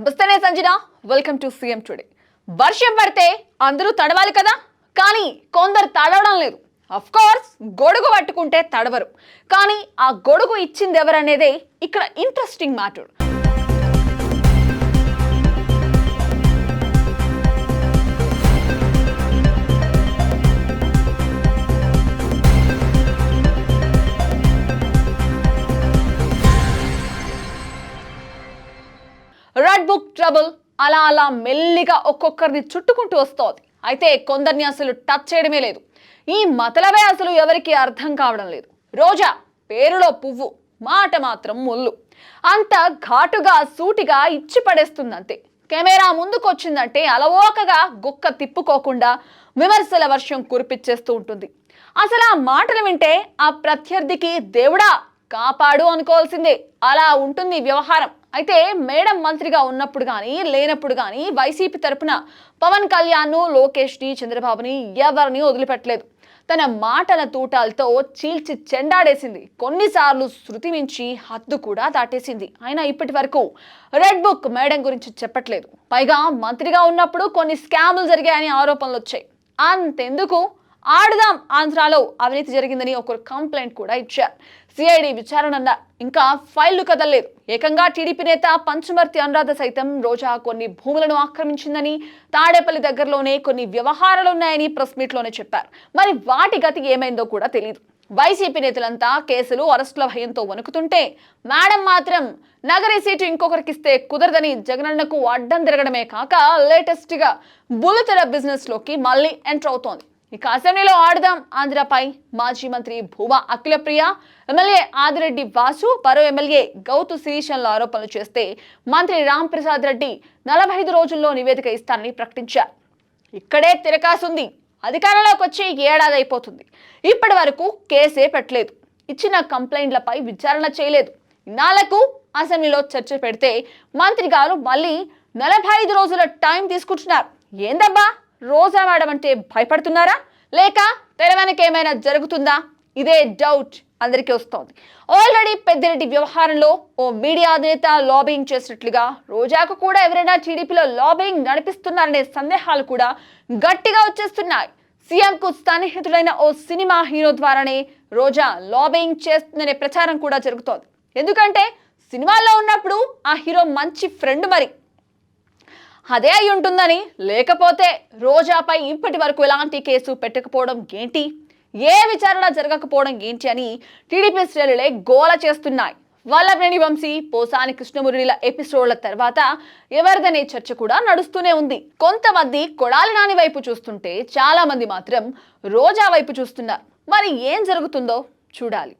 బస్తనే Sanjana welcome to CM today. వర్షం పడితే అందరూ తడవాలి కదా, కానీ కొందరు తడవడం లేదు. అఫ్ కోర్స్ గొడుగు పట్టుకుంటే తడవరు, కానీ ఆ గొడుగు ఇచ్చింది ఎవరనేదే ఇక్కడ interesting matter. Red book trouble అలా అలా మెల్లిగా ఒక్కొక్కరిని చుట్టుకుంటూ వస్తోంది. అయితే కొందరిని అసలు టచ్ చేయడమే లేదు. ఈ మతలబే అసలు ఎవరికి అర్థం కావడం లేదు. రోజా పేరులో పువ్వు, మాట మాత్రం ముళ్ళు. అంత ఘాటుగా సూటిగా ఇచ్చి పడేస్తుందంతే. కెమెరా ముందుకొచ్చిందంటే అలవోకగా గుక్క తిప్పుకోకుండా విమర్శల వర్షం కురిపిచ్చేస్తూ ఉంటుంది. అసలు ఆ మాటలు వింటే ఆ ప్రత్యర్థికి దేవుడా కాపాడు అనుకోవాల్సిందే, అలా ఉంటుంది వ్యవహారం. అయితే మేడం మంత్రిగా ఉన్నప్పుడు కానీ లేనప్పుడు కానీ వైసీపీ తరపున పవన్ కళ్యాణ్, లోకేష్ ని, చంద్రబాబుని ఎవరిని వదిలిపెట్టలేదు. తన మాటల తూటాలతో చీల్చి చెండాడేసింది. కొన్నిసార్లు శృతి మించి హద్దు కూడా దాటేసింది. అయినా ఇప్పటి వరకు రెడ్ బుక్ మేడం గురించి చెప్పట్లేదు. పైగా మంత్రిగా ఉన్నప్పుడు కొన్ని స్కాములు జరిగాయని ఆరోపణలు వచ్చాయి. అంతెందుకు, ఆడుదాం ఆంధ్రాలో అవినీతి జరిగిందని ఒకరు కంప్లైంట్ కూడా ఇచ్చారు. సిఐడి విచారణ ఇంకా ఫైళ్లు కదలలేదు. ఏకంగా టీడీపీ నేత పంచమర్తి అనురాధ సైతం రోజా కొన్ని భూములను ఆక్రమించిందని, తాడేపల్లి దగ్గరలోనే కొన్ని వ్యవహారాలు ఉన్నాయని ప్రెస్ మీట్ లోనే చెప్పారు. మరి వాటి గతి ఏమైందో కూడా తెలియదు. వైసీపీ నేతలంతా కేసులు, అరెస్టుల భయంతో వణుకుతుంటే మేడం మాత్రం నగరి సీటు ఇంకొకరికిస్తే కుదరదని జగనన్నకు అడ్డం తిరగడమే కాక లేటెస్ట్ గా బుల్లితెర బిజినెస్ లోకి మళ్ళీ ఎంటర్ అవుతోంది. ఇక అసెంబ్లీలో ఆడుదాం ఆంధ్రపై మాజీ మంత్రి భూమా అఖిలప్రియ, ఎమ్మెల్యే ఆదిరెడ్డి వాసు, పరో ఎమ్మెల్యే గౌతు శిరీషన్ల ఆరోపణలు చేస్తే మంత్రి రాంప్రసాద్ రెడ్డి 45 రోజుల్లో నివేదిక ఇస్తానని ప్రకటించారు. ఇక్కడే తిరకాసుంది. అధికారంలోకి వచ్చి ఏడాది అయిపోతుంది. ఇప్పటి వరకు కేసే పెట్టలేదు. ఇచ్చిన కంప్లైంట్లపై విచారణ చేయలేదు. ఇన్నాళ్లకు అసెంబ్లీలో చర్చ పెడితే మంత్రి గారు మళ్ళీ 45 రోజుల టైం తీసుకుంటున్నారు. ఏందబ్బా, రోజా మేడం అంటే భయపడుతున్నారా, లేక తెర వెనక ఏమైనా జరుగుతుందా? ఇదే డౌట్ అందరికీ వస్తోంది. ఆల్రెడీ పెద్దిరెడ్డి వ్యవహారంలో ఓ మీడియా అధినేత లాబింగ్ చేసినట్లుగా రోజాకు కూడా ఎవరైనా టీడీపీలో లాబింగ్ నడిపిస్తున్నారనే సందేహాలు కూడా గట్టిగా వచ్చేస్తున్నాయి. సీఎంకు సన్నిహితుడైన ఓ సినిమా హీరో ద్వారానే రోజా లాబింగ్ చేస్తుందనే ప్రచారం కూడా జరుగుతోంది. ఎందుకంటే సినిమాల్లో ఉన్నప్పుడు ఆ హీరో మంచి ఫ్రెండ్, మరి అదే అయి ఉంటుందని. లేకపోతే రోజాపై ఇప్పటి వరకు ఎలాంటి కేసు పెట్టకపోవడం ఏంటి, ఏ విచారణ జరగకపోవడం ఏంటి అని టీడీపీ శ్రేణులే గోల చేస్తున్నాయి. వల్లభనేని వంశీ, పోసాని కృష్ణమురళిల ఎపిసోడ్ల తర్వాత ఎవరిదనే చర్చ కూడా నడుస్తూనే ఉంది. కొంతమంది కొడాలి నాని వైపు చూస్తుంటే చాలా మంది మాత్రం రోజా వైపు చూస్తున్నారు. మరి ఏం జరుగుతుందో చూడాలి.